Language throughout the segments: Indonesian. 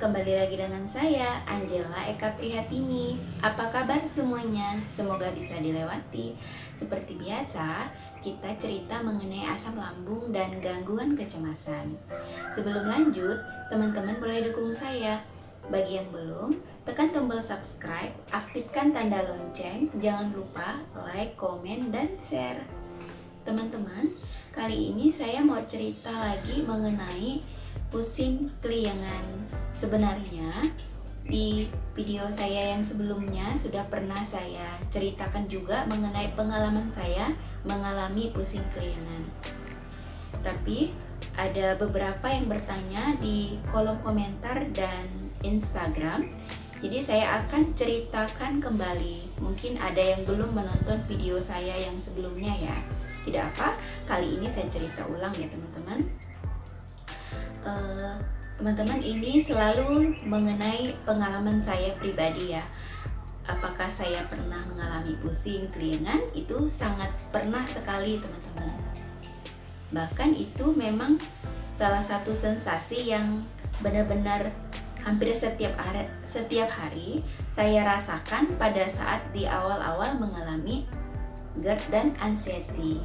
kembali lagi dengan saya, Angela Eka Prihatini. Apa kabar semuanya? Semoga bisa dilewati. Seperti biasa, kita cerita mengenai asam lambung dan gangguan kecemasan. Sebelum lanjut, teman-teman boleh dukung saya. Bagi yang belum, tekan tombol subscribe, aktifkan tanda lonceng, jangan lupa like, komen, dan share. Teman-teman, kali ini saya mau cerita lagi mengenai pusing keliengan. Sebenarnya di video saya yang sebelumnya sudah pernah saya ceritakan juga mengenai pengalaman saya mengalami pusing keliengan. Tapi ada beberapa yang bertanya di kolom komentar dan Instagram. Jadi saya akan ceritakan kembali. Mungkin ada yang belum menonton video saya yang sebelumnya ya. Tidak apa, kali ini saya cerita ulang ya teman-teman. Teman-teman, ini selalu mengenai pengalaman saya pribadi ya. Apakah saya pernah mengalami pusing keliengan? Itu sangat pernah sekali teman-teman. Bahkan itu memang salah satu sensasi yang benar-benar hampir setiap hari saya rasakan pada saat di awal-awal mengalami GERD dan anxiety.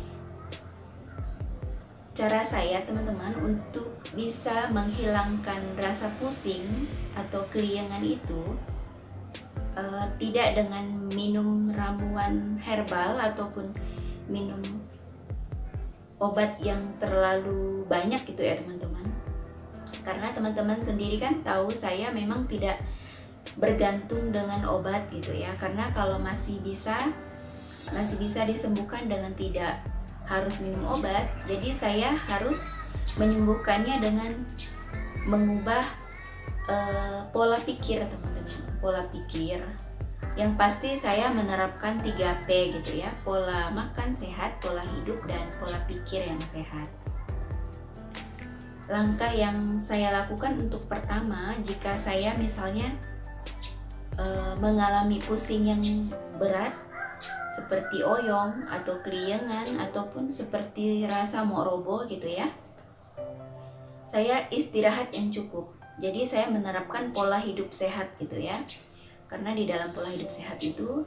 Cara saya teman-teman untuk bisa menghilangkan rasa pusing atau keliengan itu tidak dengan minum ramuan herbal ataupun minum obat yang terlalu banyak gitu ya teman-teman. Karena teman-teman sendiri kan tahu saya memang tidak bergantung dengan obat gitu ya. Karena kalau masih bisa disembuhkan dengan tidak harus minum obat, jadi saya harus menyembuhkannya dengan mengubah pola pikir teman-teman. Pola pikir yang pasti saya menerapkan 3P gitu ya, pola makan sehat, pola hidup, dan pola pikir yang sehat. Langkah yang saya lakukan untuk pertama, jika saya misalnya mengalami pusing yang berat seperti oyong atau keliengan ataupun seperti rasa mau roboh gitu ya, saya istirahat yang cukup. Jadi saya menerapkan pola hidup sehat gitu ya. Karena di dalam pola hidup sehat itu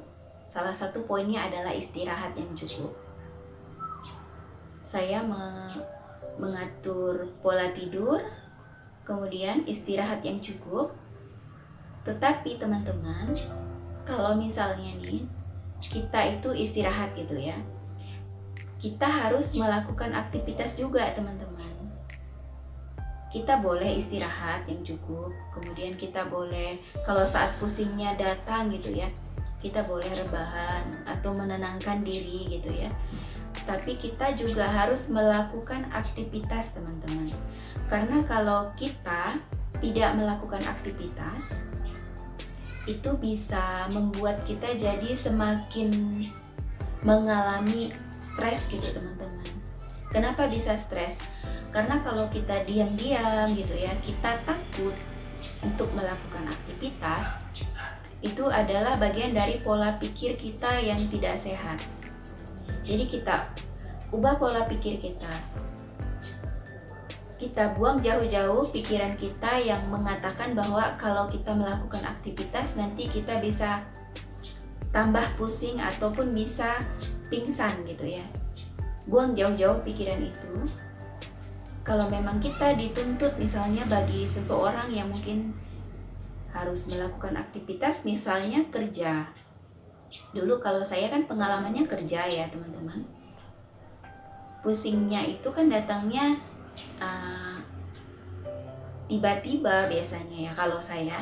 salah satu poinnya adalah istirahat yang cukup. Saya mengatur pola tidur, kemudian istirahat yang cukup. Tetapi teman-teman, kalau misalnya nih kita itu istirahat gitu ya, kita harus melakukan aktivitas juga teman-teman. Kita boleh istirahat yang cukup, kemudian kita boleh kalau saat pusingnya datang gitu ya, kita boleh rebahan atau menenangkan diri gitu ya. Tapi kita juga harus melakukan aktivitas teman-teman. Karena kalau kita tidak melakukan aktivitas, itu bisa membuat kita jadi semakin mengalami stres gitu teman-teman. Kenapa bisa stres? Karena kalau kita diam-diam gitu ya, kita takut untuk melakukan aktivitas, itu adalah bagian dari pola pikir kita yang tidak sehat. Jadi kita ubah pola pikir kita. Kita buang jauh-jauh pikiran kita yang mengatakan bahwa kalau kita melakukan aktivitas nanti kita bisa tambah pusing ataupun bisa pingsan gitu ya. Buang jauh-jauh pikiran itu. Kalau memang kita dituntut misalnya bagi seseorang yang mungkin harus melakukan aktivitas, misalnya kerja. Dulu kalau saya kan pengalamannya kerja ya teman-teman. Pusingnya itu kan datangnya tiba-tiba biasanya ya. Kalau saya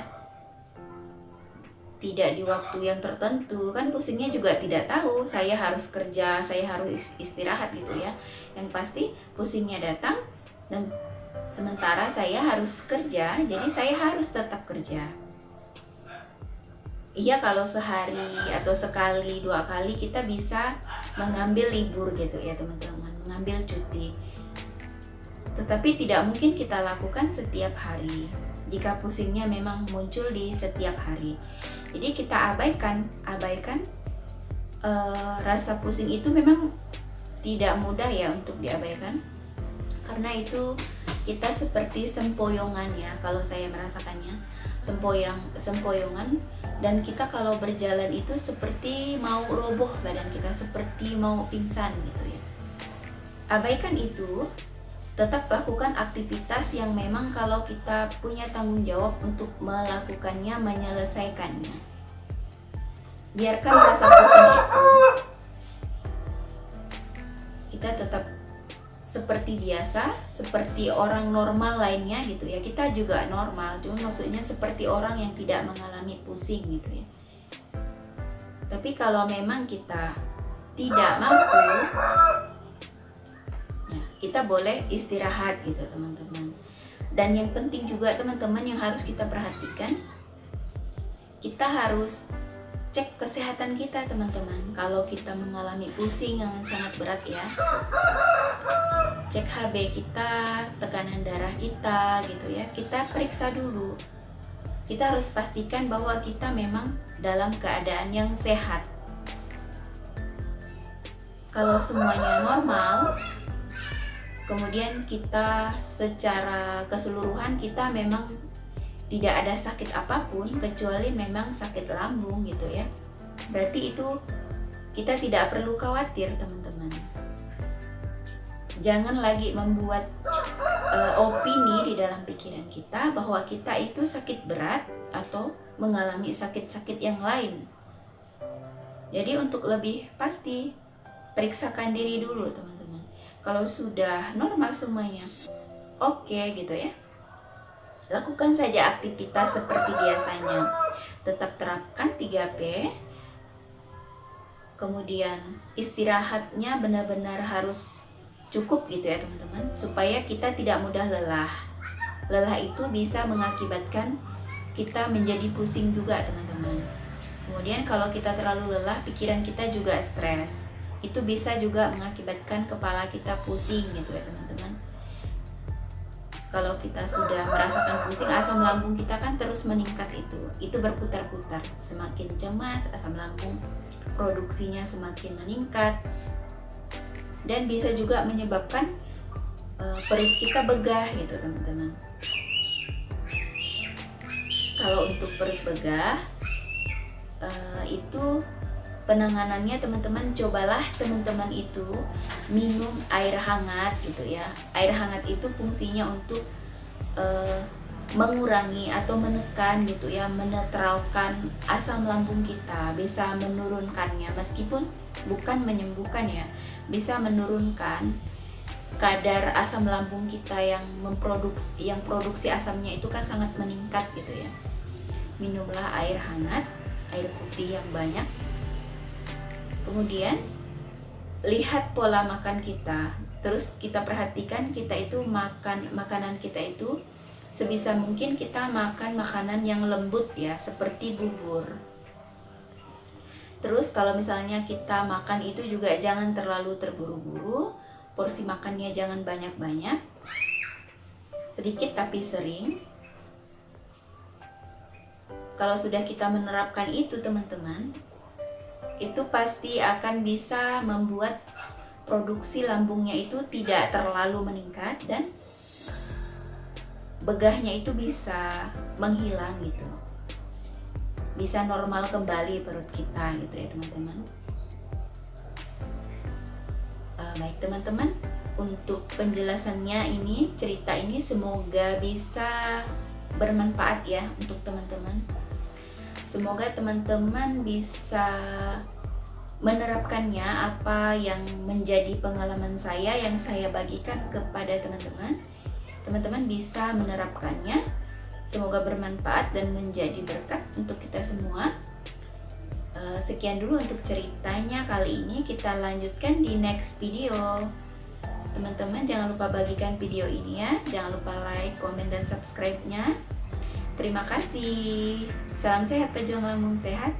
tidak di waktu yang tertentu, kan pusingnya juga tidak tahu saya harus kerja, saya harus istirahat gitu ya. Yang pasti pusingnya datang dan sementara saya harus kerja, jadi saya harus tetap kerja. Iya, kalau sehari atau sekali 2 kali kita bisa mengambil libur gitu ya teman-teman, mengambil cuti. Tetapi tidak mungkin kita lakukan setiap hari jika pusingnya memang muncul di setiap hari. Jadi kita abaikan rasa pusing itu memang tidak mudah ya untuk diabaikan. Karena itu kita seperti sempoyongan ya kalau saya merasakannya. sempoyongan, dan kita kalau berjalan itu seperti mau roboh badan kita, seperti mau pingsan gitu ya. Abaikan itu, tetap lakukan aktivitas yang memang kalau kita punya tanggung jawab untuk melakukannya, menyelesaikannya. Biarkan rasa pusing itu, kita tetap seperti biasa, seperti orang normal lainnya gitu ya. Kita juga normal, cuma maksudnya seperti orang yang tidak mengalami pusing gitu ya. Tapi kalau memang kita tidak mampu, ya, kita boleh istirahat gitu teman-teman. Dan yang penting juga teman-teman yang harus kita perhatikan, kita harus cek kesehatan kita teman-teman. Kalau kita mengalami pusing yang sangat berat ya, cek HB kita, tekanan darah kita gitu ya, kita periksa dulu. Kita harus pastikan bahwa kita memang dalam keadaan yang sehat. Kalau semuanya normal, kemudian kita secara keseluruhan kita memang tidak ada sakit apapun kecuali memang sakit lambung gitu ya, berarti itu kita tidak perlu khawatir teman-teman. Jangan lagi membuat opini di dalam pikiran kita bahwa kita itu sakit berat atau mengalami sakit-sakit yang lain. Jadi untuk lebih pasti, periksakan diri dulu teman-teman. Kalau sudah normal semuanya, oke gitu ya, lakukan saja aktivitas seperti biasanya. Tetap terapkan 3P. Kemudian istirahatnya benar-benar harus cukup gitu ya teman-teman, supaya kita tidak mudah lelah. Lelah itu bisa mengakibatkan kita menjadi pusing juga teman-teman. Kemudian kalau kita terlalu lelah, pikiran kita juga stres. Itu bisa juga mengakibatkan kepala kita pusing gitu ya teman-teman. Kalau kita sudah merasakan pusing, asam lambung kita kan terus meningkat, itu berputar-putar. Semakin cemas, asam lambung produksinya semakin meningkat, dan bisa juga menyebabkan perut kita begah gitu teman-teman. Kalau untuk perut begah, itu penanganannya teman-teman, cobalah teman-teman itu minum air hangat gitu ya. Air hangat itu fungsinya untuk mengurangi atau menekan gitu ya, menetralkan asam lambung kita, bisa menurunkannya, meskipun bukan menyembuhkan ya, bisa menurunkan kadar asam lambung kita yang produksi asamnya itu kan sangat meningkat gitu ya. Minumlah air hangat, air putih yang banyak. Kemudian lihat pola makan kita, terus kita perhatikan kita itu makanan kita itu sebisa mungkin kita makan makanan yang lembut ya, seperti bubur. Terus kalau misalnya kita makan itu juga jangan terlalu terburu-buru, porsi makannya jangan banyak-banyak, sedikit tapi sering. Kalau sudah kita menerapkan itu teman-teman, itu pasti akan bisa membuat produksi lambungnya itu tidak terlalu meningkat, dan begahnya itu bisa menghilang gitu, bisa normal kembali perut kita gitu ya teman-teman. Baik teman-teman, untuk penjelasannya ini, cerita ini semoga bisa bermanfaat ya untuk teman-teman. Semoga teman-teman bisa menerapkannya apa yang menjadi pengalaman saya yang saya bagikan kepada teman-teman. Teman-teman bisa menerapkannya. Semoga bermanfaat dan menjadi berkat untuk kita semua. Sekian dulu untuk ceritanya kali ini. Kita lanjutkan di next video. Teman-teman jangan lupa bagikan video ini ya. Jangan lupa like, komen, dan subscribe-nya. Terima kasih. Salam sehat, pejuang lambung sehat.